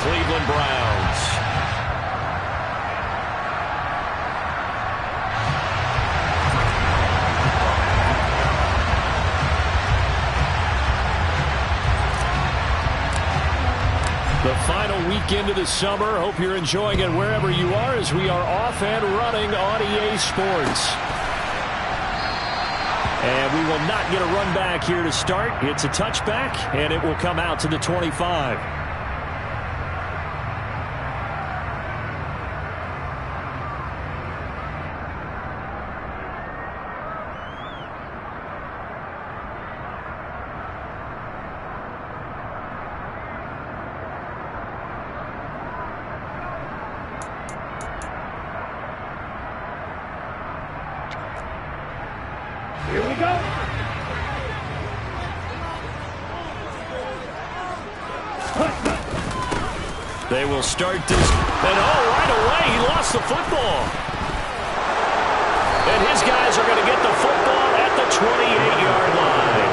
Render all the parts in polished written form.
Cleveland Browns. The final weekend of the summer. Hope you're enjoying it wherever you are as we are off and running on EA Sports. And we will not get a run back here to start. It's a touchback, and it will come out to the 25. Here we go. They will start this. And right away, he lost the football. And his guys are going to get the football at the 28-yard line.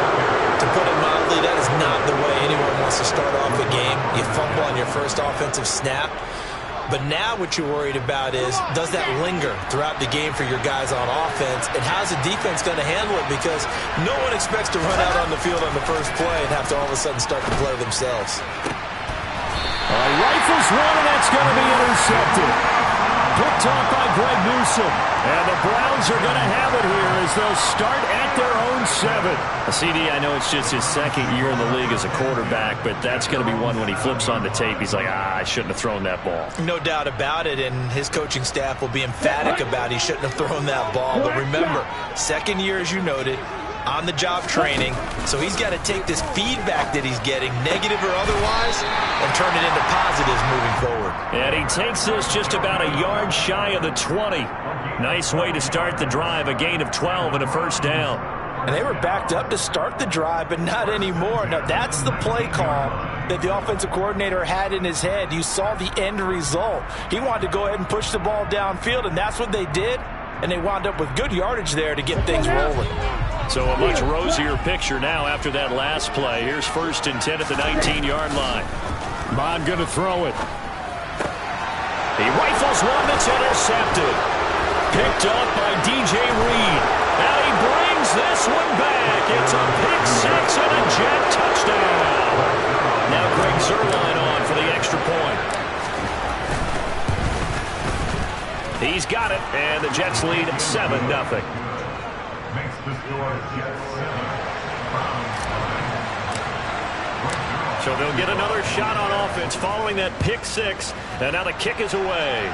To put it mildly, that is not the way anyone wants to start off a game. You fumble on your first offensive snap. But now what you're worried about is, does that linger throughout the game for your guys on offense? And how's the defense going to handle it? Because no one expects to run out on the field on the first play and have to all of a sudden start to play themselves. Rifles one, and that's going to be intercepted. Picked off by Greg Newsome. And the Browns are going to have it here as they'll start at their own 7. CD, I know it's just his second year in the league as a quarterback, but that's going to be one when he flips on the tape. He's like, I shouldn't have thrown that ball. No doubt about it, and his coaching staff will be emphatic about he shouldn't have thrown that ball. But remember, second year, as you noted, on-the-job training, so he's got to take this feedback that he's getting, negative or otherwise, and turn it into positives moving forward. And he takes this just about a yard shy of the 20. Nice way to start the drive, a gain of 12 and a first down. And they were backed up to start the drive, but not anymore. Now, that's the play call that the offensive coordinator had in his head. You saw the end result. He wanted to go ahead and push the ball downfield, and that's what they did. And they wound up with good yardage there to get things rolling. So a much rosier picture now after that last play. Here's 1st and 10 at the 19-yard line. Bond going to throw it. He rifles one that's intercepted. Picked up by DJ Reed. Now he brings this one back. It's a pick 6 and a Jet touchdown. Now Greg Zuerlein on for the extra point. He's got it, and the Jets lead 7-0. So they'll get another shot on offense following that pick 6, and now the kick is away.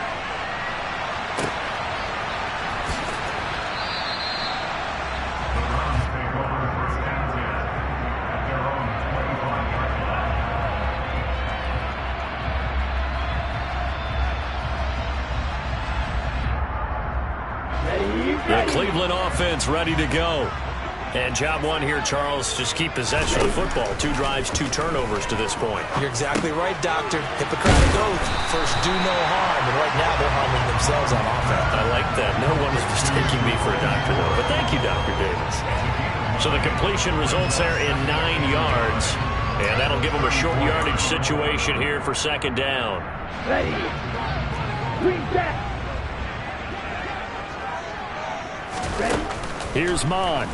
The Cleveland offense ready to go. And job one here, Charles, just keep possession of the football. 2 drives, 2 turnovers to this point. You're exactly right, Doctor. Hippocratic oath. First, do no harm. And right now, they're harming themselves on offense. I like that. No one is mistaking me for a doctor, though. But thank you, Dr. Davis. So the completion results there in 9 yards. And that'll give them a short yardage situation here for 2nd down. Ready. Green back. Ready. Here's Mon.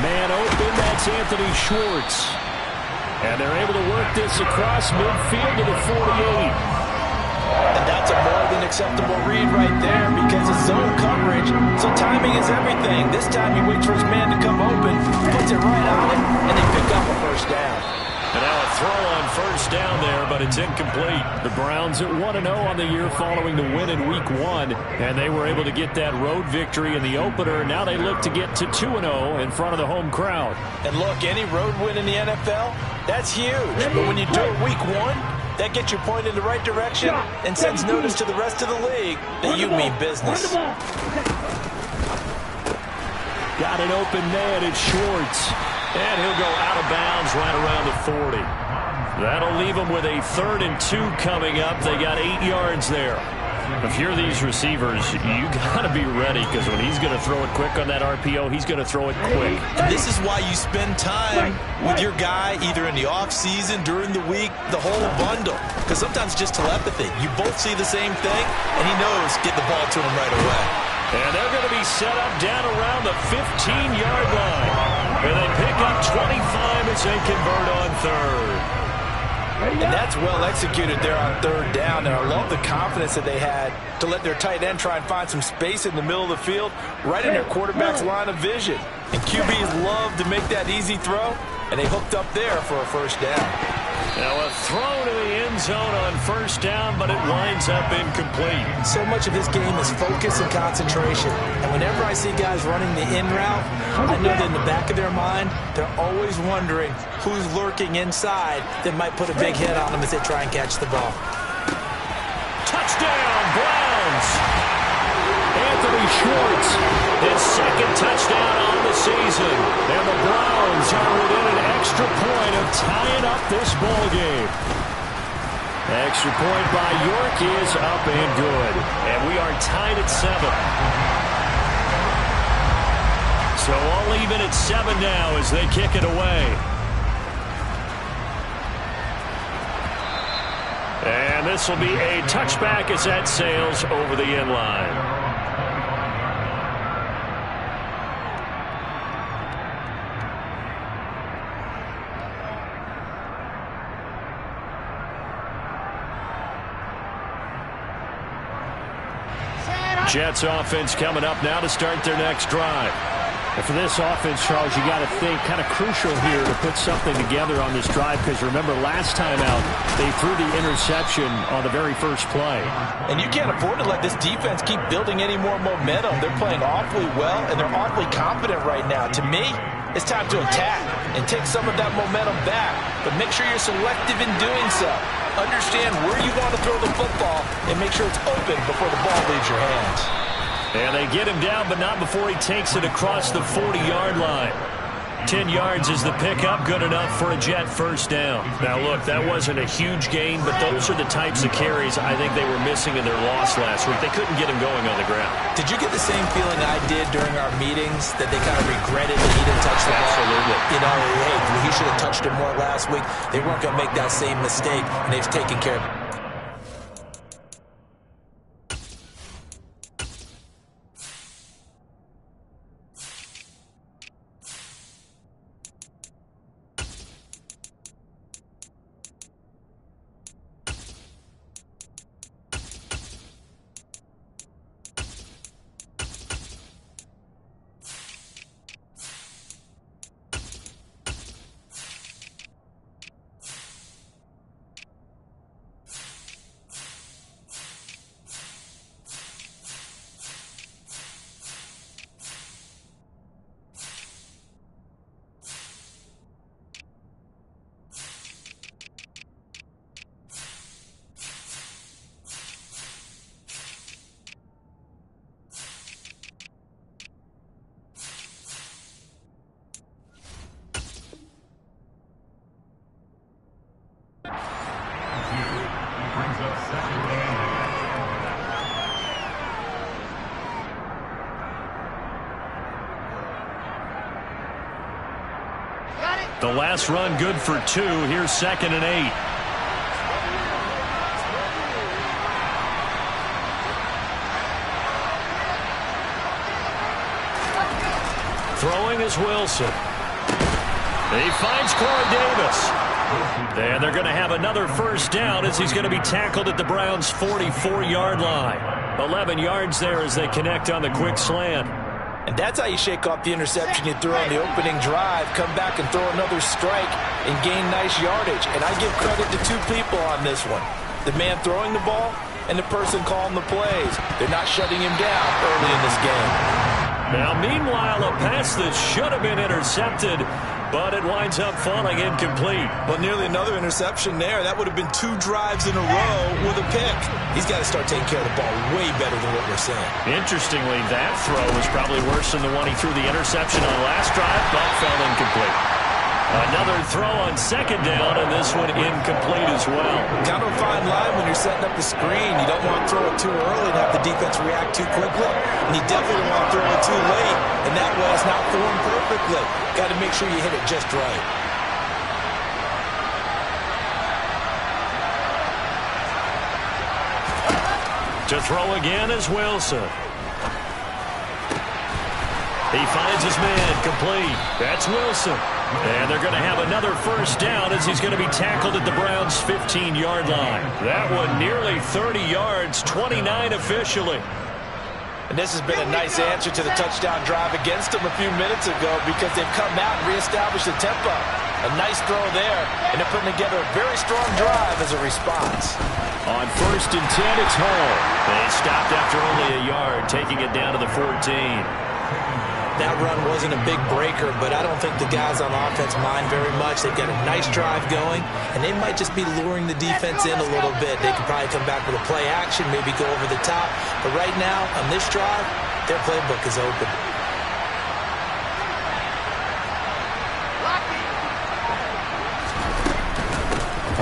Man open, that's Anthony Schwartz. And they're able to work this across midfield to the 48. And that's a more than acceptable read right there because it's zone coverage, so timing is everything. This time he waits for his man to come open, puts it right on him, and they pick up a first down. And now a throw on first down there, but it's incomplete. The Browns at 1-0 on the year following the win in Week 1, and they were able to get that road victory in the opener. Now they look to get to 2-0 in front of the home crowd. And look, any road win in the NFL, that's huge. But when you do it Week 1, that gets your point in the right direction and sends notice to the rest of the league that you mean business. Got an open man, it's Schwartz. And he'll go out of bounds right around the 40. That'll leave them with a 3rd and 2 coming up. They got 8 yards there. If you're these receivers, you got to be ready, because when he's going to throw it quick on that RPO, he's going to throw it quick. And this is why you spend time with your guy either in the offseason, during the week, the whole bundle. Because sometimes it's just telepathy. You both see the same thing, and he knows get the ball to him right away. And they're going to be set up down around the 15-yard line. And they pick up 25 as they convert on third. And that's well executed there on third down. And I love the confidence that they had to let their tight end try and find some space in the middle of the field, right in their quarterback's line of vision. And QBs love to make that easy throw, and they hooked up there for a first down. Now a throw to the end zone on first down, but it winds up incomplete. So much of this game is focus and concentration. And whenever I see guys running the in route, I know that in the back of their mind, they're always wondering who's lurking inside that might put a big hit on them as they try and catch the ball. Touchdown, Browns! Anthony Schwartz, his second touchdown on the season. And the Browns are within an extra point of tying up this ball game. Extra point by York is up and good. And we are tied at 7. So all even at 7 now as they kick it away. And this will be a touchback as that sails over the end line. Jets offense coming up now to start their next drive. And for this offense, Charles, you got to think kind of crucial here to put something together on this drive, because remember last time out they threw the interception on the very first play. And you can't afford to let this defense keep building any more momentum. They're playing awfully well, and they're awfully confident right now. To me, it's time to attack and take some of that momentum back, but make sure you're selective in doing so. Understand where you want to throw the football and make sure it's open before the ball leaves your hands. And they get him down, but not before he takes it across the 40-yard line. 10 yards is the pickup, good enough for a Jet first down. Now, look, that wasn't a huge gain, but those are the types of carries I think they were missing in their loss last week. They couldn't get him going on the ground. Did you get the same feeling I did during our meetings, that they kind of regretted that he didn't touch the ball? Absolutely. You know, hey, he should have touched it more last week. They weren't going to make that same mistake, and they've taken care of it. The last run good for 2. Here's 2nd and 8. Throwing is Wilson. He finds Corey Davis. And they're going to have another first down as he's going to be tackled at the Browns' 44-yard line. 11 yards there as they connect on the quick slant. And that's how you shake off the interception you threw on the opening drive, come back and throw another strike and gain nice yardage. And I give credit to 2 people on this one. The man throwing the ball and the person calling the plays. They're not shutting him down early in this game. Now, meanwhile, a pass that should have been intercepted, but it winds up falling incomplete. Well, nearly another interception there. That would have been 2 drives in a row with a pick. He's got to start taking care of the ball way better than what we're saying. Interestingly, that throw was probably worse than the one he threw the interception on last drive, but fell incomplete. Another throw on second down, and this one incomplete as well. Kind of a fine line when you're setting up the screen. You don't want to throw it too early and have the defense react too quickly. And you definitely don't want to throw it too late. And that way it's not formed perfectly. Got to make sure you hit it just right. To throw again is Wilson. He finds his man complete. That's Wilson. And they're going to have another first down as he's going to be tackled at the Browns' 15-yard line. That one nearly 30 yards, 29 officially. And this has been a nice answer to the touchdown drive against them a few minutes ago because they've come out and reestablished the tempo. A nice throw there, and they're putting together a very strong drive as a response. On 1st and 10, it's Hall. They stopped after only a yard, taking it down to the 14. That run wasn't a big breaker, but I don't think the guys on offense mind very much. They've got a nice drive going, and they might just be luring the defense in a little bit. They could probably come back with a play action, maybe go over the top. But right now, on this drive, their playbook is open.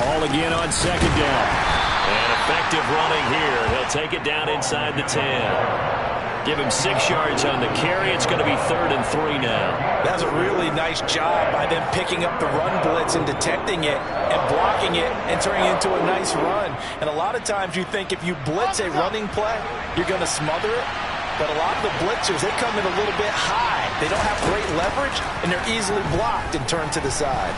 Hall again on second down. And effective running here. He'll take it down inside the 10. Give him 6 yards on the carry. It's going to be 3rd and 3 now. That's a really nice job by them picking up the run blitz and detecting it and blocking it and turning it into a nice run. And a lot of times you think if you blitz a running play, you're going to smother it. But a lot of the blitzers, they come in a little bit high. They don't have great leverage, and they're easily blocked and turned to the side.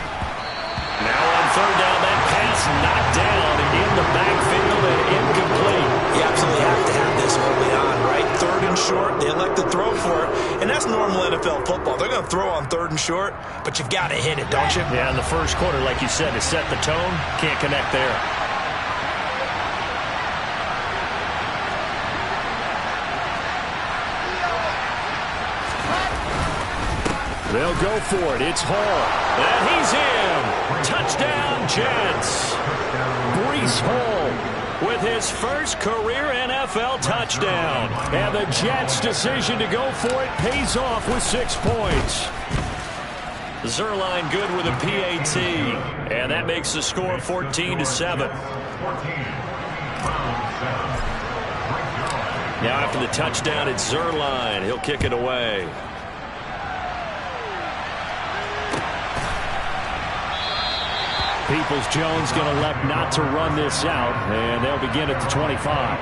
Now on 3rd down, that pass knocked down in the backfield and incomplete. You absolutely have to have this early on, right? 3rd and short, they elect to throw for it. And that's normal NFL football. They're going to throw on 3rd and short, but you've got to hit it, don't you? Yeah, in the first quarter, like you said, to set the tone, can't connect there. They'll go for it. It's Hall. And he's in. Touchdown, Jets. Breece Hall with his first career NFL touchdown. And the Jets' decision to go for it pays off with 6 points. Zerline good with a PAT. And that makes the score 14-7. Now after the touchdown, it's Zerline. He'll kick it away. Peoples-Jones going to elect not to run this out, and they'll begin at the 25.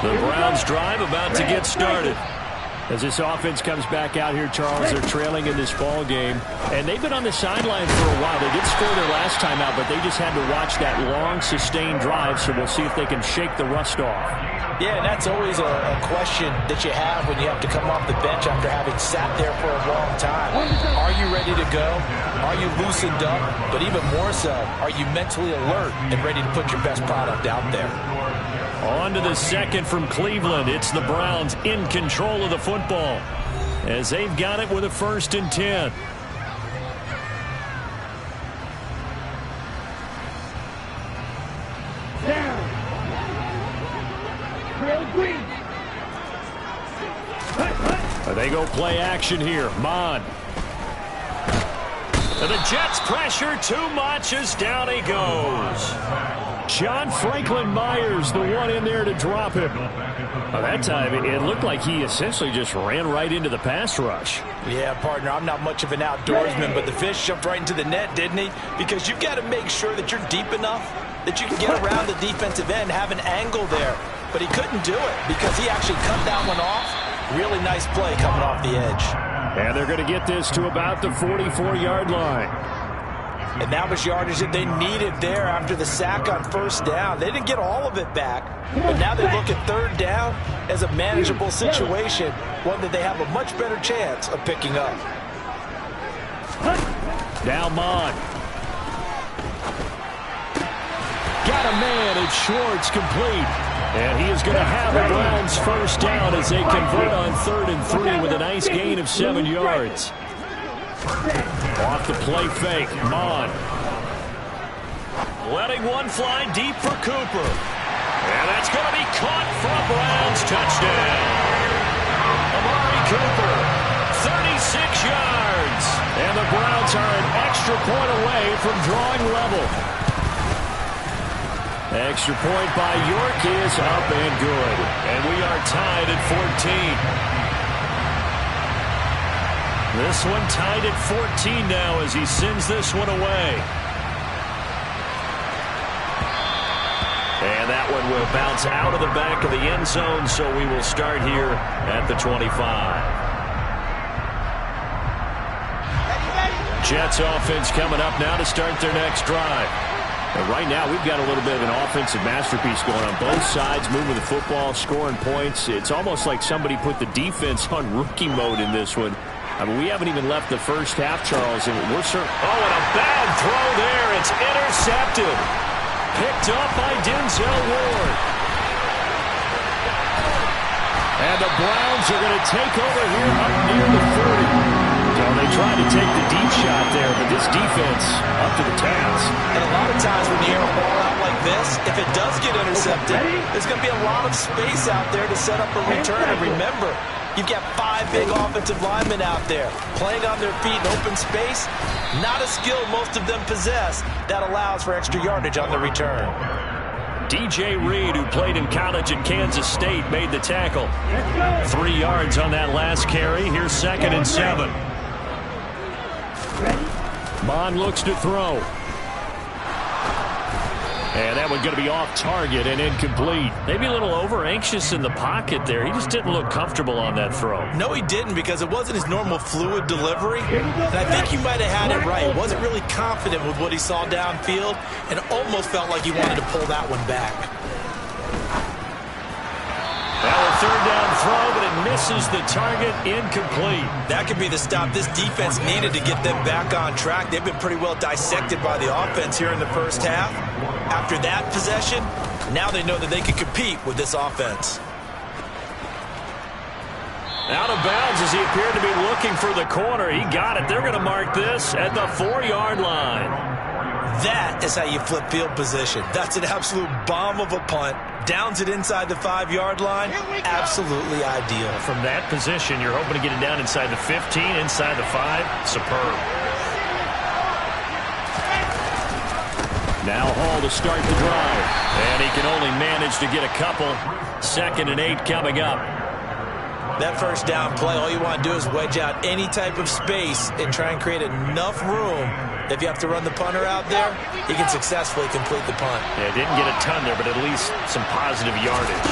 The Browns drive about to get started. As this offense comes back out here, Charles, they're trailing in this ball game, and they've been on the sideline for a while. They did score their last time out, but they just had to watch that long, sustained drive, so we'll see if they can shake the rust off. Yeah, and that's always a question that you have when you have to come off the bench after having sat there for a long time. Are you ready to go? Are you loosened up? But even more so, are you mentally alert and ready to put your best product out there? On to the second from Cleveland. It's the Browns in control of the football as they've got it with a 1st and 10. They go play action here. Mon. And the Jets pressure too much as down he goes. John Franklin Myers, the one in there to drop him. Well, that time, it looked like he essentially just ran right into the pass rush. Yeah, partner, I'm not much of an outdoorsman, but the fish jumped right into the net, didn't he? Because you've got to make sure that you're deep enough that you can get around the defensive end, have an angle there. But he couldn't do it because he actually cut that one off. Really nice play coming off the edge. And they're going to get this to about the 44-yard line. And that was yardage that they needed there after the sack on 1st down. They didn't get all of it back, but now they look at 3rd down as a manageable situation, one that they have a much better chance of picking up. Now Mon. Got a man. It's Schwartz complete. And he is going to have the Browns 1st down as they convert on 3rd and 3 with a nice gain of 7 yards. Off the play fake, Mon. Letting one fly deep for Cooper. And that's going to be caught for a Browns touchdown. Amari Cooper, 36 yards. And the Browns are an extra point away from drawing level. Extra point by York is up and good. And we are tied at 14. This one tied at 14 now as he sends this one away. And that one will bounce out of the back of the end zone, so we will start here at the 25. Jets offense coming up now to start their next drive. And right now, we've got a little bit of an offensive masterpiece going on both sides, moving the football, scoring points. It's almost like somebody put the defense on rookie mode in this one. I mean, we haven't even left the first half, Charles, and we're certain. Oh, and a bad throw there. It's intercepted. Picked up by Denzel Ward. And the Browns are going to take over here up near the 30. So they tried to take the deep shot there, but this defense up to the task. And a lot of times when you air a ball out like this, if it does get intercepted, there's going to be a lot of space out there to set up a return. And remember, you've got 5 big offensive linemen out there playing on their feet in open space. Not a skill most of them possess that allows for extra yardage on the return. DJ Reed, who played in college at Kansas State, made the tackle. 3 yards on that last carry. Here's 2nd and 7. Bond looks to throw. And that one going to be off target and incomplete. Maybe a little over-anxious in the pocket there. He just didn't look comfortable on that throw. No, he didn't, because it wasn't his normal fluid delivery. And I think he might have had it right. Wasn't really confident with what he saw downfield and almost felt like he wanted to pull that one back. Now a 3rd down throw, but it misses the target, incomplete. That could be the stop this defense needed to get them back on track. They've been pretty well dissected by the offense here in the first half. After that possession, now they know that they can compete with this offense. Out of bounds as he appeared to be looking for the corner. He got it. They're going to mark this at the 4-yard line. That is how you flip field position. That's an absolute bomb of a punt. Downs it inside the 5-yard line. Absolutely ideal. From that position, you're hoping to get it down inside the 15, inside the 5. Superb. Now Hall to start the drive. And he can only manage to get a couple. 2nd and 8 coming up. That first down play, all you want to do is wedge out any type of space and try and create enough room. If you have to run the punter out there, he can successfully complete the punt. Yeah, didn't get a ton there, but at least some positive yardage.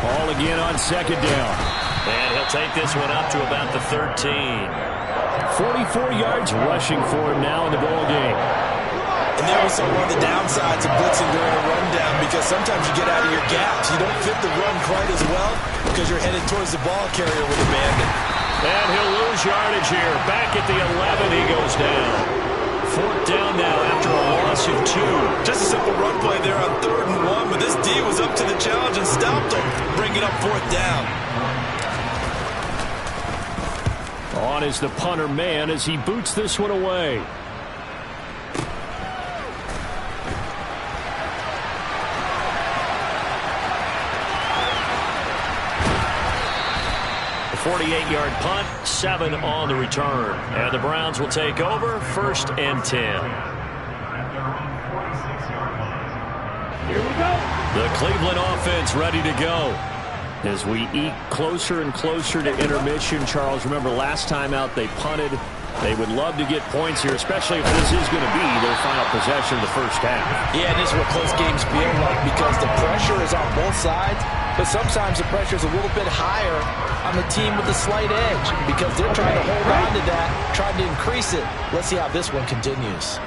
Hall again on 2nd down. And he'll take this one up to about the 13. 44 yards rushing for him now in the ball game. And there we saw one of the downsides of blitzing during a rundown, because sometimes you get out of your gaps. You don't fit the run quite as well because you're headed towards the ball carrier with abandon. And he'll lose yardage here. Back at the 11, he goes down. 4th down now after a loss of 2. Just a simple run play there on 3rd and 1, but this D was up to the challenge and stopped him, bringing up 4th down. On is the punter man as he boots this one away. A 48-yard punt, 7 on the return. And the Browns will take over, 1st and 10. Here we go. The Cleveland offense ready to go. As we eke closer and closer to intermission, Charles, remember last time out they punted. They would love to get points here, especially if this is going to be their final possession of the first half. Yeah, and this is what close games feel like, because the pressure is on both sides, but sometimes the pressure is a little bit higher on the team with the slight edge, because they're trying to hold on to that, trying to increase it. Let's see how this one continues.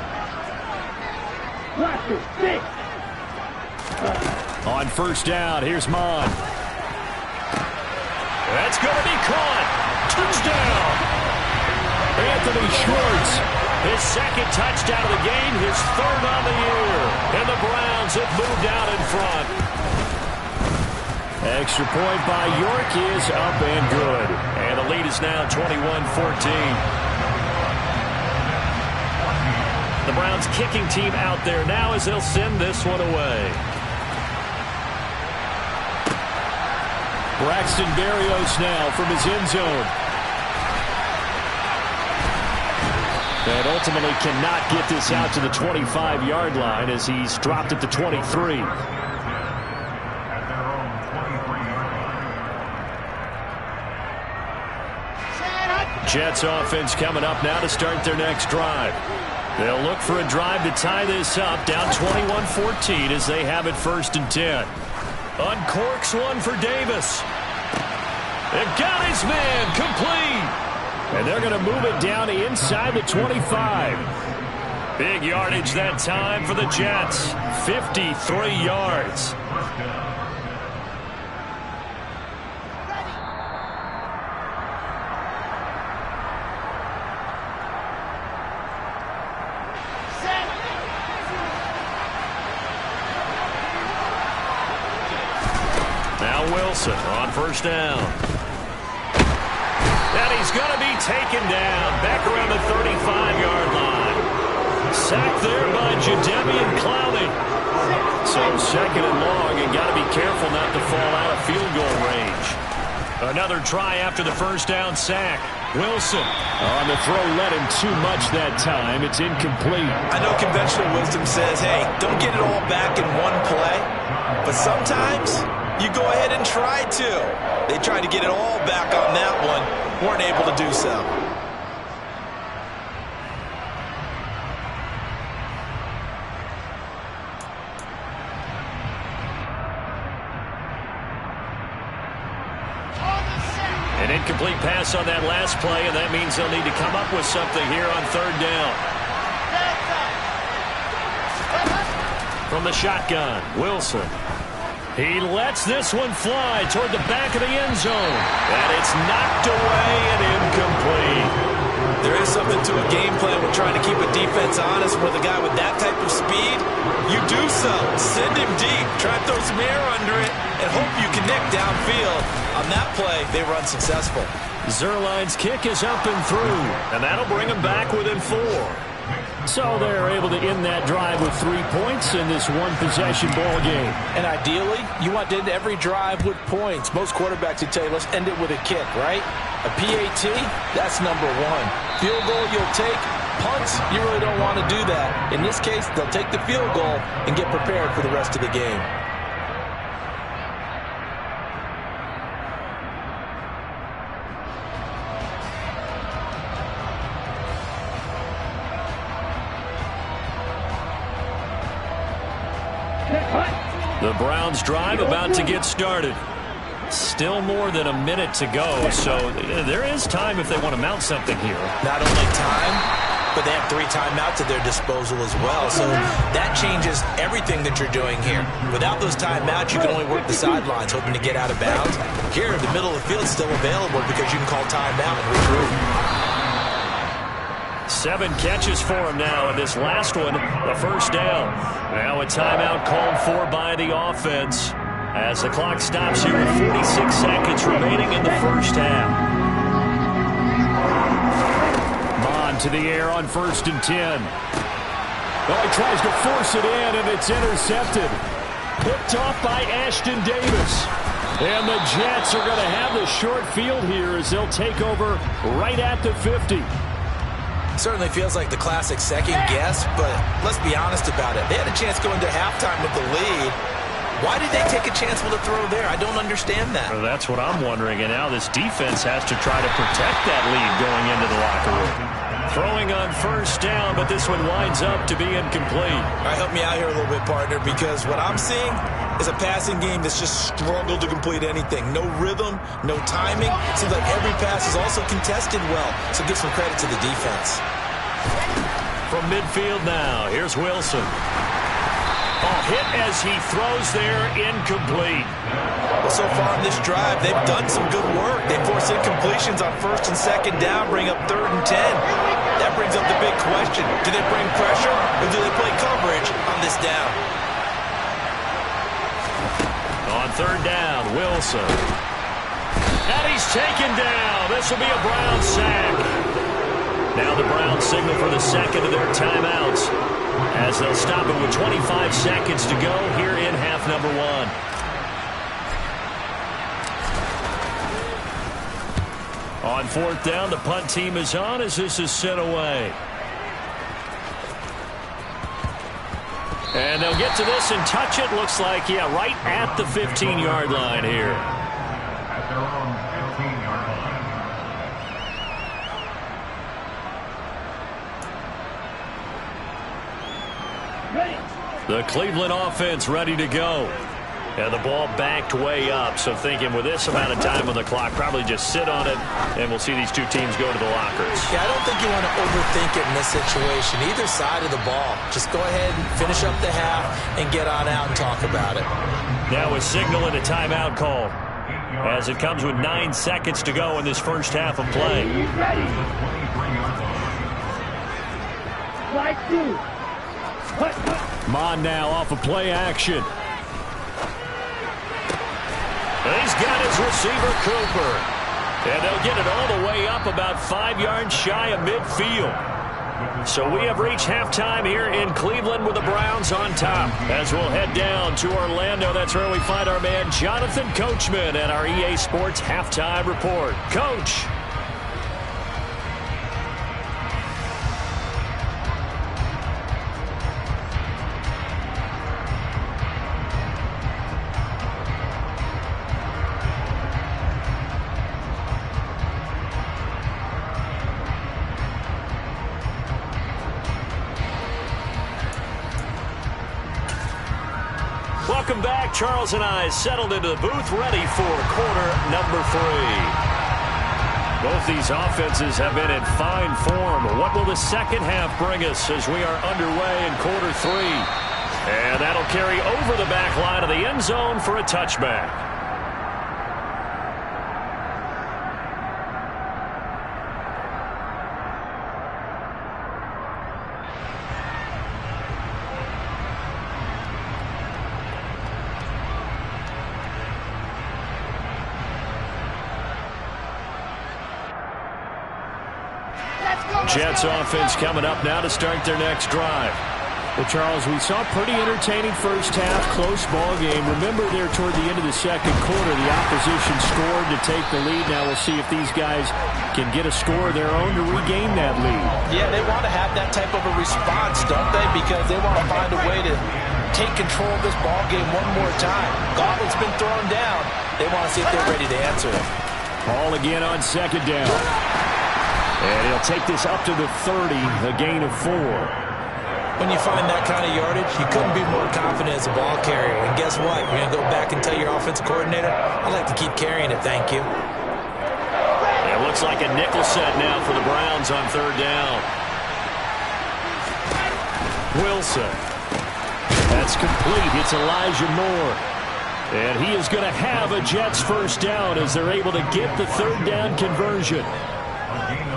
Watch it. 6. On 1st down, here's Mon. That's going to be caught. Touchdown. Anthony Schwartz, his 2nd touchdown of the game, his 3rd on the year. And the Browns have moved out in front. Extra point by York is up and good. And the lead is now 21-14. The Browns kicking team out there now as they'll send this one away. Braxton Berrios now from his end zone. And ultimately cannot get this out to the 25-yard line as he's dropped at the 23. Jets offense coming up now to start their next drive. They'll look for a drive to tie this up, down 21-14 as they have it 1st and 10. Uncorks one for Davis. It got his man complete. And they're going to move it down inside the 25. Big yardage that time for the Jets. 53 yards. Now Wilson on 1st down. And he's going to be taken down back around the 35-yard line. Sacked there by Jadeveon Clowney. So 2nd and long, and got to be careful not to fall out of field goal range. Another try after the 1st down sack. Wilson on the throw, led him too much that time. It's incomplete. I know conventional wisdom says, hey, don't get it all back in one play. But sometimes you go ahead and try to. They tried to get it all back on that one. Weren't able to do so. An incomplete pass on that last play, and that means they'll need to come up with something here on 3rd down. From the shotgun, Wilson. He lets this one fly toward the back of the end zone. And it's knocked away and incomplete. There is something to a game plan with trying to keep a defense honest with a guy with that type of speed. You do so. Send him deep. Try to throw some air under it and hope you connect downfield. On that play, they were unsuccessful. Zerline's kick is up and through, and that'll bring him back within 4. So they're able to end that drive with 3 points in this one-possession ball game. And ideally, you want to end every drive with points. Most quarterbacks would tell you, let's end it with a kick, right? A PAT, that's number 1. Field goal you'll take. Punts, you really don't want to do that. In this case, they'll take the field goal and get prepared for the rest of the game. The Browns drive about to get started. Still more than a minute to go, so there is time if they want to mount something here. Not only time, but they have 3 timeouts at their disposal as well. So that changes everything that you're doing here. Without those timeouts, you can only work the sidelines, hoping to get out of bounds. Here, the middle of the field is still available because you can call timeout and regroup. 7 catches for him now, and this last one, the 1st down. Now a timeout called for by the offense as the clock stops here with 46 seconds remaining in the 1st half. Bond to the air on 1st and 10. Oh, he tries to force it in, and it's intercepted. Picked off by Ashton Davis. And the Jets are going to have the short field here as they'll take over right at the 50. Certainly feels like the classic second guess, but let's be honest about it. They had a chance going to halftime with the lead. Why did they take a chance with a throw there? I don't understand that. Well, that's what I'm wondering, and now this defense has to try to protect that lead going into the locker room. Throwing on 1st down, but this one winds up to be incomplete. All right, help me out here a little bit, partner, because what I'm seeing is a passing game that's just struggled to complete anything. No rhythm, no timing. Seems like every pass is also contested well, so give some credit to the defense. From midfield now, here's Wilson. Oh, hit as he throws there, incomplete. Well, so far in this drive, they've done some good work. They force incompletions on 1st and 2nd down, bring up 3rd and 10. That brings up the big question. Do they bring pressure, or do they play coverage on this down? On 3rd down, Wilson. And he's taken down. This will be a Brown sack. Now the Browns signal for the 2nd of their timeouts as they'll stop it with 25 seconds to go here in half number 1. On fourth down, the punt team is on as this is sent away. And they'll get to this and touch it. Looks like, yeah, right at the 15-yard line here. At their own 15-yard line. The Cleveland offense ready to go. And the ball backed way up. So thinking with this amount of time on the clock, probably just sit on it, and we'll see these two teams go to the lockers. Yeah, I don't think you want to overthink it in this situation. Either side of the ball. Just go ahead and finish up the half and get on out and talk about it. Now a signal and a timeout call as it comes with 9 seconds to go in this first half of play. Mon now off of play action. He's got his receiver, Cooper. And they'll get it all the way up about 5 yards shy of midfield. So we have reached halftime here in Cleveland with the Browns on top. As we'll head down to Orlando, that's where we find our man Jonathan Coachman at our EA Sports Halftime Report. Coach. Welcome back. Charles and I settled into the booth, ready for quarter number 3. Both these offenses have been in fine form. What will the second half bring us as we are underway in quarter 3? And that'll carry over the back line of the end zone for a touchback. Jets offense coming up now to start their next drive. Well, Charles, we saw a pretty entertaining first half, close ball game. Remember there toward the end of the second quarter, the opposition scored to take the lead. Now we'll see if these guys can get a score of their own to regain that lead. Yeah, they want to have that type of a response, don't they? Because they want to find a way to take control of this ball game one more time. Gauntlet's been thrown down. They want to see if they're ready to answer it. Ball again on second down. And he'll take this up to the 30, a gain of 4. When you find that kind of yardage, you couldn't be more confident as a ball carrier. And guess what? You're going to go back and tell your offensive coordinator, I'd like to keep carrying it, thank you. It looks like a nickel set now for the Browns on third down. Wilson. That's complete. It's Elijah Moore. And he is going to have a Jets first down as they're able to get the third down conversion.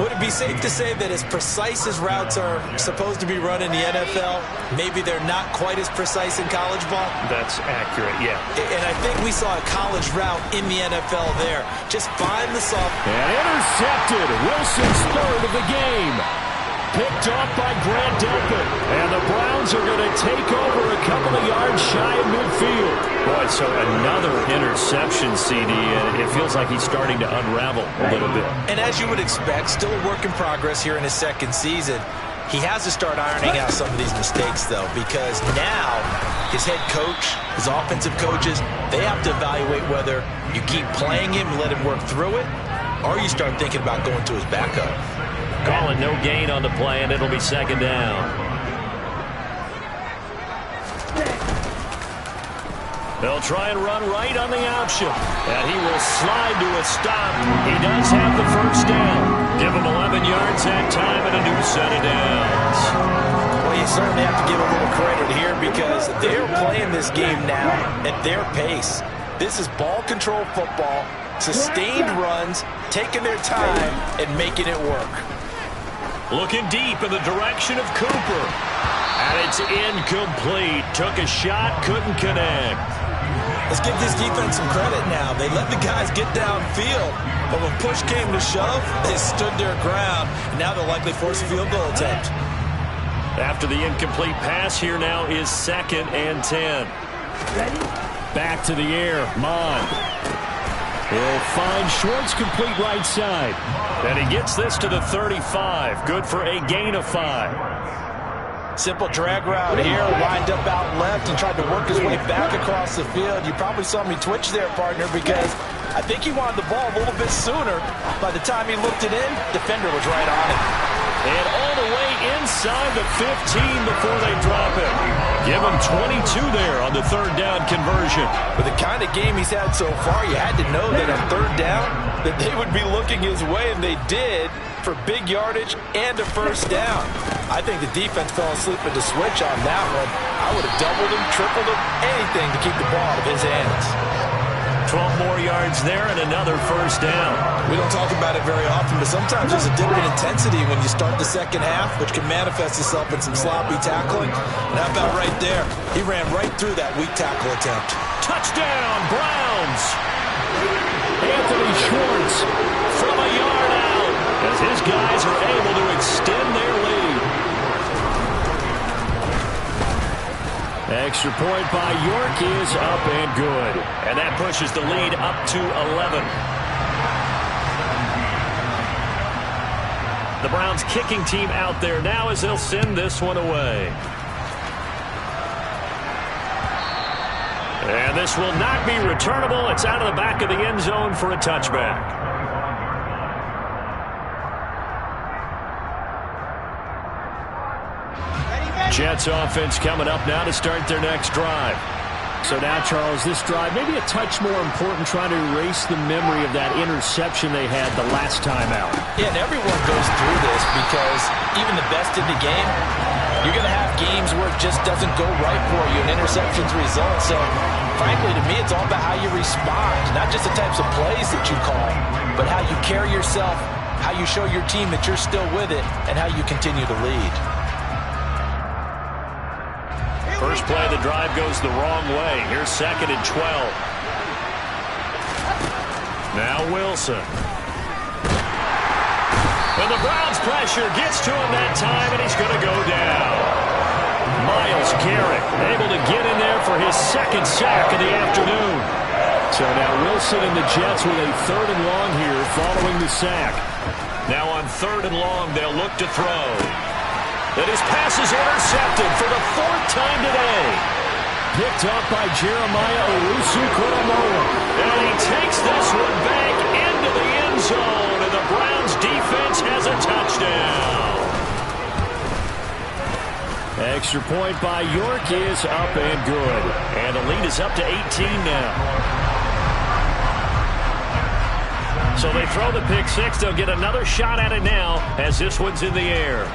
Would it be safe to say that as precise as routes are supposed to be run in the NFL, maybe they're not quite as precise in college ball? That's accurate, yeah. And I think we saw a college route in the NFL there. Just find the soft. And intercepted. Wilson's third of the game. Picked off by Grant Delpit. And the Browns are going to take over a couple of yards shy of midfield. Boy, so another interception, CD, and it feels like he's starting to unravel a little bit. And as you would expect, still a work in progress here in his second season. He has to start ironing out some of these mistakes, though, because now his head coach, his offensive coaches, they have to evaluate whether you keep playing him and let him work through it, or you start thinking about going to his backup. Calling no gain on the play, and it'll be second down. They'll try and run right on the option. And he will slide to a stop. He does have the first down. Give him 11 yards that time and a new set of downs. Well, you certainly have to give a little credit here because they're playing this game now at their pace. This is ball control football, sustained runs, taking their time, and making it work. Looking deep in the direction of Cooper. And it's incomplete. Took a shot, couldn't connect. Let's give this defense some credit now. They let the guys get downfield, but when push came to shove, they stood their ground, and now they'll likely force a field goal attempt. After the incomplete pass, here now is 2nd and 10. Back to the air, Mon. He'll find Schwartz complete right side. And he gets this to the 35. Good for a gain of 5. Simple drag route here, lined up out left and tried to work his way back across the field. You probably saw me twitch there, partner, because I think he wanted the ball a little bit sooner. By the time he looked it in, defender was right on it. And all the way inside the 15 before they drop it. Give him 22 there on the third down conversion. With the kind of game he's had so far, you had to know that on third down, that they would be looking his way, and they did, for big yardage and a first down. I think the defense fell asleep at the switch on that one. I would have doubled him, tripled him, anything to keep the ball out of his hands. 12 more yards there and another first down. We don't talk about it very often, but sometimes there's a dip in intensity when you start the second half, which can manifest itself in some sloppy tackling. And how about right there? He ran right through that weak tackle attempt. Touchdown, Browns! Anthony Schwartz From a yard out, as his guys are able to extend their lead. Extra point by York is up and good. And that pushes the lead up to 11. The Browns kicking team out there now as they'll send this one away. And this will not be returnable. It's out of the back of the end zone for a touchback. Jets offense coming up now to start their next drive. So now, Charles, this drive maybe a touch more important, trying to erase the memory of that interception they had the last time out. Yeah, and everyone goes through this because even the best in the game, you're going to have games where it just doesn't go right for you, and interceptions result. So, frankly, to me, it's all about how you respond, not just the types of plays that you call, but how you carry yourself, how you show your team that you're still with it, and how you continue to lead. First play of the drive goes the wrong way. Here's 2nd and 12. Now Wilson. And the Browns pressure gets to him that time, and he's going to go down. Myles Garrett able to get in there for his 2nd sack of the afternoon. So now Wilson and the Jets with a 3rd and long here following the sack. Now on 3rd and long, they'll look to throw. And his pass is intercepted for the 4th time today. Picked up by Jeremiah Owusu-Koramoah. And he takes this one back into the end zone, and the Browns defense has a touchdown. Extra point by York is up and good. And the lead is up to 18 now. So they throw the pick six. They'll get another shot at it now as this one's in the air.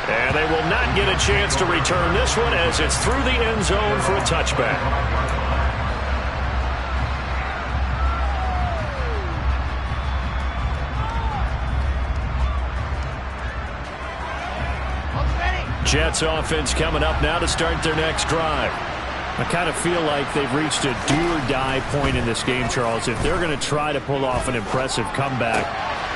And they will not get a chance to return this one as it's through the end zone for a touchback. Jets offense coming up now to start their next drive. I kind of feel like they've reached a do-or-die point in this game, Charles. If they're going to try to pull off an impressive comeback,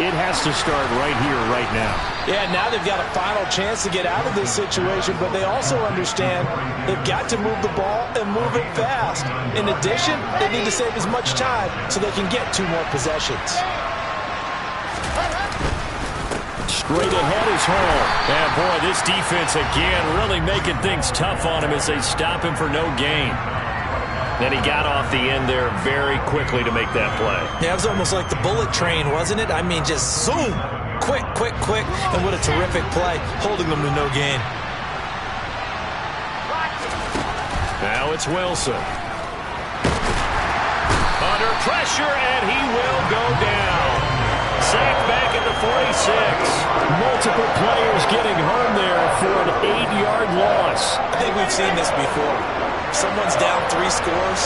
it has to start right here, right now. Yeah, now they've got a final chance to get out of this situation, but they also understand they've got to move the ball and move it fast. In addition, they need to save as much time so they can get 2 more possessions. Straight ahead is Hall. And boy, this defense again really making things tough on him as they stop him for no gain. Then he got off the end there very quickly to make that play. Yeah, it was almost like the bullet train, wasn't it? I mean, just zoom. Quick, quick, quick. And what a terrific play, holding them to no gain. Now it's Wilson. Under pressure, and he will go down. Sacked back at the 46. Multiple players getting home there for an 8-yard loss. I think we've seen this before. Someone's down 3 scores.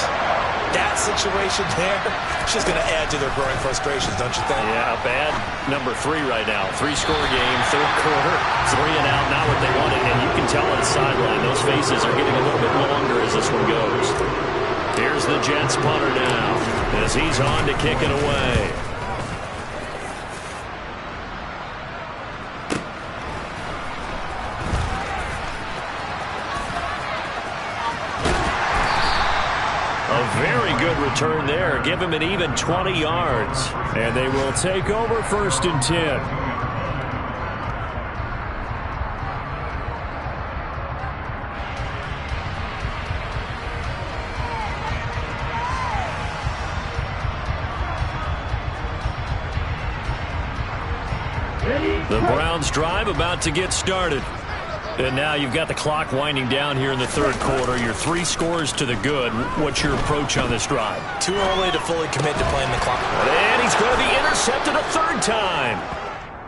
That situation there, it's just going to add to their growing frustrations, don't you think? Yeah, bad number 3 right now. 3-score game, 3rd quarter, 3 and out, not what they wanted. And you can tell on the sideline, those faces are getting a little bit longer as this one goes. Here's the Jets punter now as he's on to kick it away. A very good good return there. Give him an even 20 yards. And they will take over 1st and 10. The Browns drive about to get started. And now you've got the clock winding down here in the 3rd quarter. Your 3 scores to the good. What's your approach on this drive? Too early to fully commit to playing the clock. And he's going to be intercepted a 3rd time.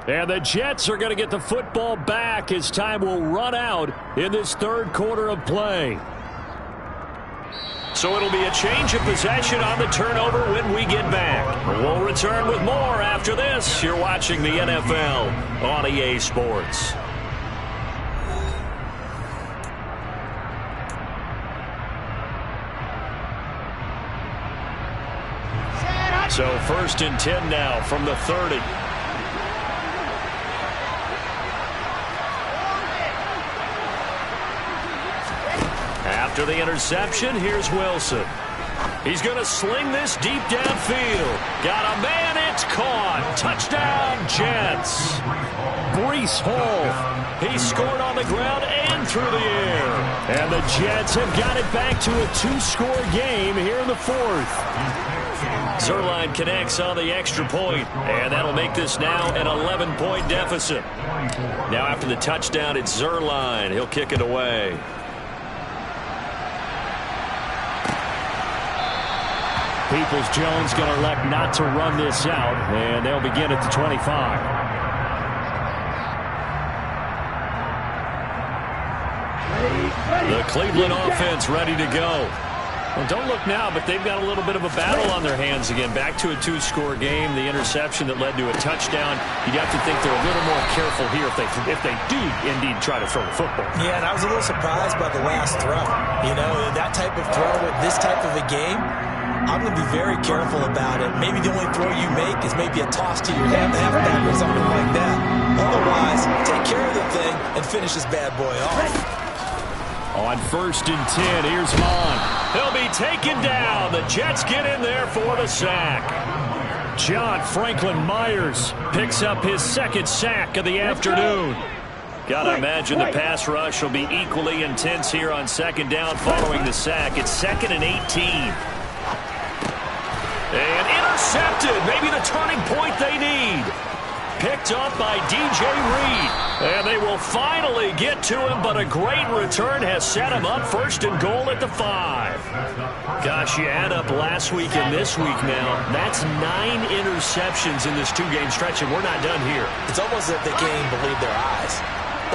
And the Jets are going to get the football back as time will run out in this 3rd quarter of play. So it'll be a change of possession on the turnover when we get back. We'll return with more after this. You're watching the NFL on EA Sports. So 1st and 10 now from the 30. After the interception, here's Wilson. He's going to sling this deep downfield. Got a man, it's caught. Touchdown, Jets. Breece Hall. He scored on the ground and through the air. And the Jets have got it back to a 2-score game here in the 4th. Zerline connects on the extra point, and that'll make this now an 11-point deficit. Now after the touchdown, it's Zerline. He'll kick it away. Peoples-Jones going to elect not to run this out, and they'll begin at the 25. The Cleveland offense ready to go. Well, don't look now, but they've got a little bit of a battle on their hands again. Back to a 2-score game. The interception that led to a touchdown. You'd have to think they're a little more careful here if they do indeed try to throw the football. Yeah, and I was a little surprised by the last throw. You know, that type of throw with this type of a game, I'm going to be very careful about it. Maybe the only throw you make is maybe a toss to your halfback or something like that. Otherwise, take care of the thing and finish this bad boy off. On 1st and 10, here's Mon. He'll be taken down. The Jets get in there for the sack. John Franklin Myers picks up his 2nd sack of the afternoon. Gotta imagine the pass rush will be equally intense here on 2nd down following the sack. It's 2nd and 18. And intercepted. Maybe the turning point they need. Picked up by DJ Reed. And they will finally get to him, but a great return has set him up 1st and goal at the 5. Gosh, you add up last week and this week now. That's 9 interceptions in this 2-game stretch, and we're not done here. It's almost as if they can't even believe their eyes.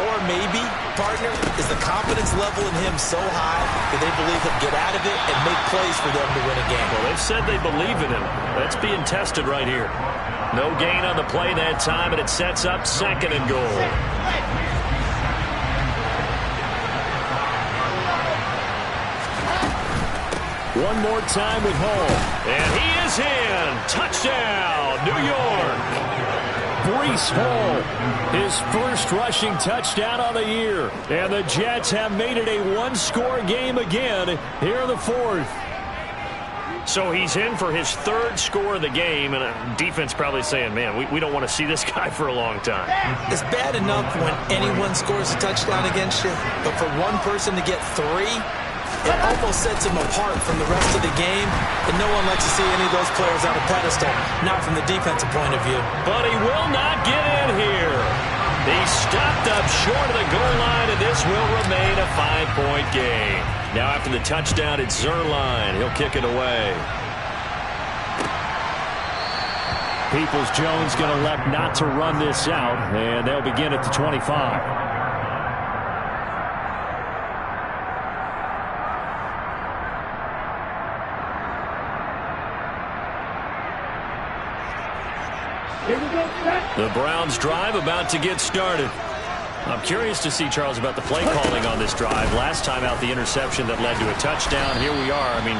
Or maybe, partner, is the confidence level in him so high that they believe he'll get out of it and make plays for them to win a game. Well, they've said they believe in him. That's being tested right here. No gain on the play that time, and it sets up 2nd and goal. One more time with Hall. And he is in. Touchdown, New York. Breece Hall, his 1st rushing touchdown on the year. And the Jets have made it a 1-score game again here in the 4th. So he's in for his 3rd score of the game, and defense probably saying, man, we don't want to see this guy for a long time. It's bad enough when anyone scores a touchdown against you, but for one person to get 3, it almost sets him apart from the rest of the game, and no one likes to see any of those players on a pedestal, not from the defensive point of view. But he will not get in here. He stopped up short of the goal line, and this will remain a 5-point game. Now after the touchdown, it's Zerline. He'll kick it away. Peoples-Jones going to elect not to run this out, and they'll begin at the 25. The Browns drive about to get started. I'm curious to see, Charles, about the play calling on this drive. Last time out, the interception that led to a touchdown. Here we are. I mean,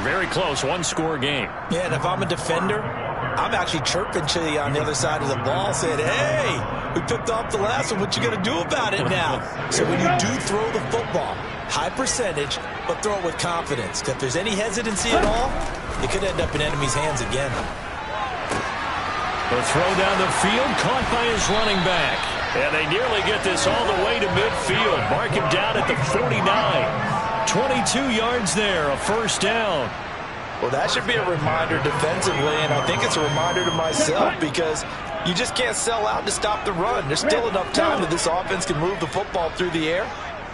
very close, 1-score game. Yeah, and if I'm a defender, I'm actually chirping to you on the other side of the ball, saying, hey, we picked off the last one. What you going to do about it now? So when you do throw the football, high percentage, but throw it with confidence. If there's any hesitancy at all, it could end up in enemy's hands again. The throw down the field, caught by his running back. And they nearly get this all the way to midfield. Mark him down at the 49. 22 yards there, a first down. Well, that should be a reminder defensively, and I think it's a reminder to myself because you just can't sell out to stop the run. There's still enough time that this offense can move the football through the air,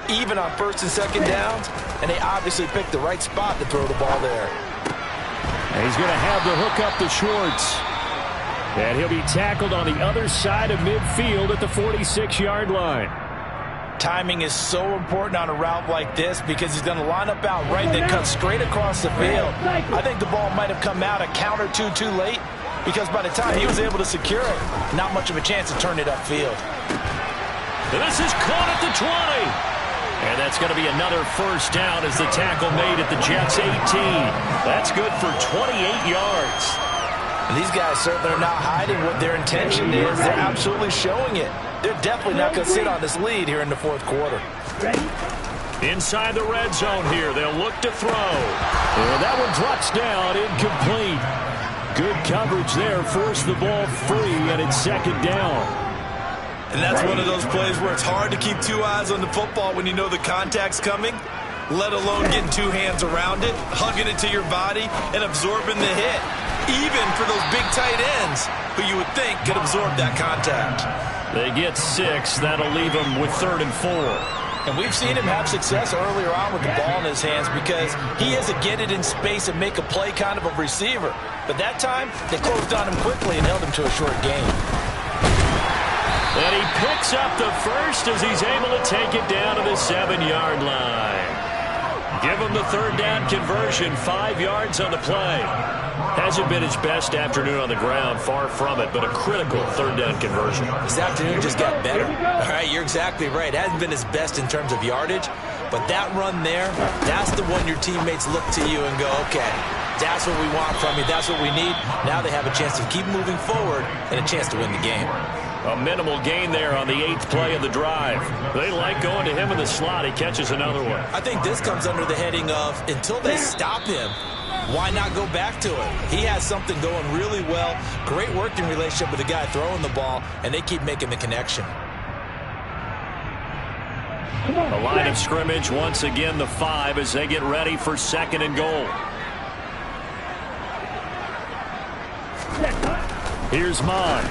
even on first and second downs, and they obviously picked the right spot to throw the ball there. And he's going to have the hook up to Schwartz. And he'll be tackled on the other side of midfield at the 46-yard line. Timing is so important on a route like this because he's going to line up out right, then cut straight across the field. I think the ball might have come out a count or two too late because by the time he was able to secure it, not much of a chance to turn it upfield. This is caught at the 20. And that's going to be another first down as the tackle made at the Jets' 18. That's good for 28 yards. And these guys certainly are not hiding what their intention is. They're absolutely showing it. They're definitely not going to sit on this lead here in the fourth quarter. Inside the red zone here, they'll look to throw. And that one drops down, incomplete. Good coverage there, forced the ball free, and it's second down. And that's one of those plays where it's hard to keep two eyes on the football when you know the contact's coming, let alone getting two hands around it, hugging it to your body, and absorbing the hit. Even for those big tight ends who you would think could absorb that contact. They get 6. That'll leave them with 3rd and 4. And we've seen him have success earlier on with the ball in his hands because he is a get it in space and make a play kind of a receiver. But that time, they closed on him quickly and held him to a short gain. And he picks up the first as he's able to take it down to the 7-yard line. Give him the third down conversion, 5 yards on the play. Hasn't been his best afternoon on the ground, far from it, but a critical third down conversion. This afternoon just got better. All right, you're exactly right. Hasn't been his best in terms of yardage, but that run there, that's the one your teammates look to you and go, okay, that's what we want from you, that's what we need. Now they have a chance to keep moving forward and a chance to win the game. A minimal gain there on the 8th play of the drive. They like going to him in the slot. He catches another one. I think this comes under the heading of until they stop him, why not go back to it? He has something going really well. Great working relationship with the guy throwing the ball, and they keep making the connection. The line of scrimmage, once again, the 5 as they get ready for 2nd and goal. Here's Mon.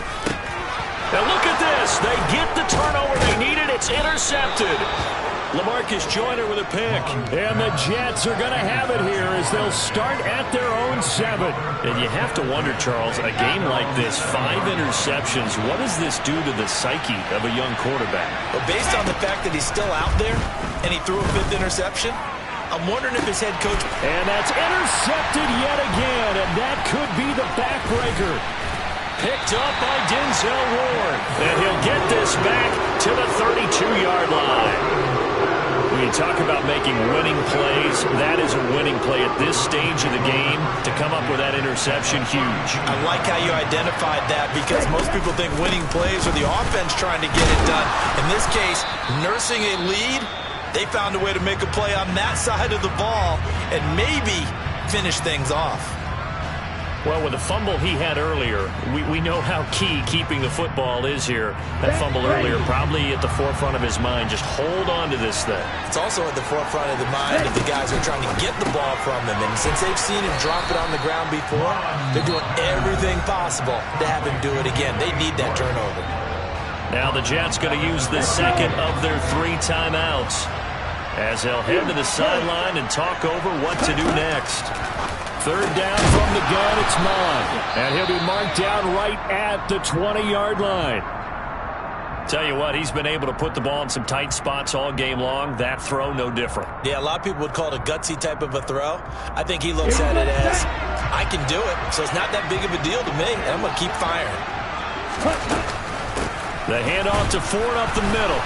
Now look at this. They get the turnover they needed. It's intercepted. LaMarcus Joyner with a pick. And the Jets are going to have it here as they'll start at their own 7. And you have to wonder, Charles, a game like this, 5 interceptions, what does this do to the psyche of a young quarterback? But based on the fact that he's still out there and he threw a 5th interception, I'm wondering if his head coach... And that's intercepted yet again, and that could be the backbreaker. Picked up by Denzel Ward. And he'll get this back to the 32-yard line. When you talk about making winning plays, that is a winning play at this stage of the game. To come up with that interception, huge. I like how you identified that because most people think winning plays are the offense trying to get it done. In this case, nursing a lead, they found a way to make a play on that side of the ball and maybe finish things off. Well, with the fumble he had earlier, we know how key keeping the football is here. That fumble earlier probably at the forefront of his mind. Just hold on to this thing. It's also at the forefront of the mind of the guys who are trying to get the ball from him. And since they've seen him drop it on the ground before, they're doing everything possible to have him do it again. They need that turnover. Now the Jets going to use the second of their 3 timeouts as they'll head to the sideline and talk over what to do next. Third down from the gun, it's Mon. And he'll be marked down right at the 20-yard line. Tell you what, he's been able to put the ball in some tight spots all game long. That throw, no different. Yeah, a lot of people would call it a gutsy type of a throw. I think he looks at it as, I can do it, so it's not that big of a deal to me, and I'm going to keep firing. The handoff to Ford up the middle.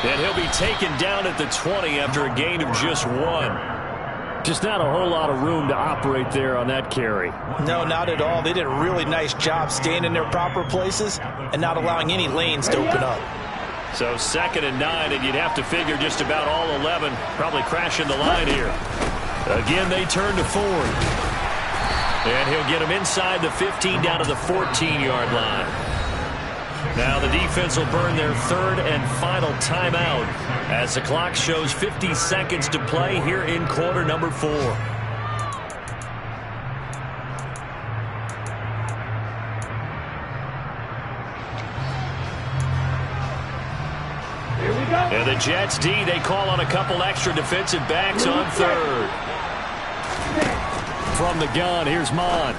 And he'll be taken down at the 20 after a gain of just 1. Just not a whole lot of room to operate there on that carry. No, not at all. They did a really nice job staying in their proper places and not allowing any lanes to open up. So 2nd and 9, and you'd have to figure just about all 11 probably crashing the line here. Again, they turn to Ford. And he'll get him inside the 15 down to the 14-yard line. Now the defense will burn their third and final timeout as the clock shows 50 seconds to play here in quarter number 4. And the Jets D, they call on a couple extra defensive backs on third. From the gun, here's Mon.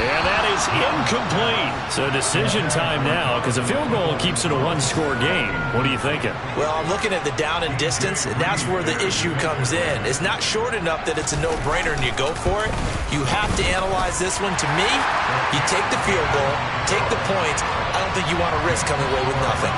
And that is incomplete. So decision time now because a field goal keeps it a one-score game. What are you thinking? Well, I'm looking at the down and distance, and that's where the issue comes in. It's not short enough that it's a no-brainer and you go for it. You have to analyze this one. To me, you take the field goal, take the points. I don't think you want to risk coming away with nothing.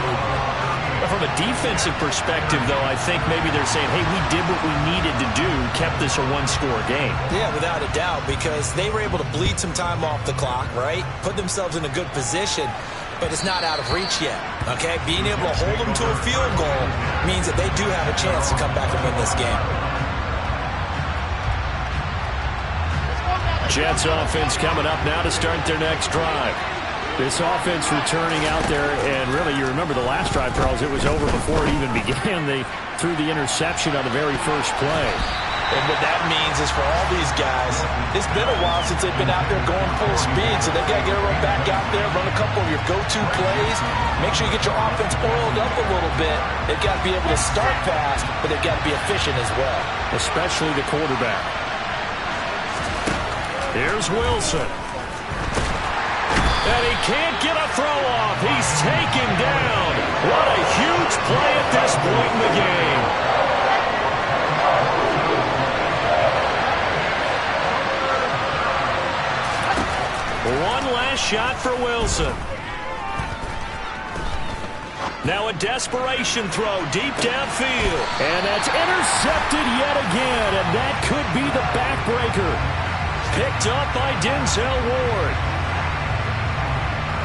From a defensive perspective, though, I think maybe they're saying, hey, we did what we needed to do, kept this a one-score game. Yeah, without a doubt, because they were able to bleed some time off the clock, right? Put themselves in a good position, but it's not out of reach yet, okay? Being able to hold them to a field goal means that they do have a chance to come back and win this game. Jets offense coming up now to start their next drive. This offense returning out there, and really, you remember the last drive, Charles, it was over before it even began. They threw the interception on the very first play. And what that means is for all these guys, it's been a while since they've been out there going full speed, so they got to get everyone back out there, run a couple of your go-to plays, make sure you get your offense oiled up a little bit. They've got to be able to start fast, but they've got to be efficient as well. Especially the quarterback. Here's Wilson. And he can't get a throw off. He's taken down. What a huge play at this point in the game. One last shot for Wilson. Now a desperation throw deep downfield. And that's intercepted yet again. And that could be the backbreaker. Picked up by Denzel Ward.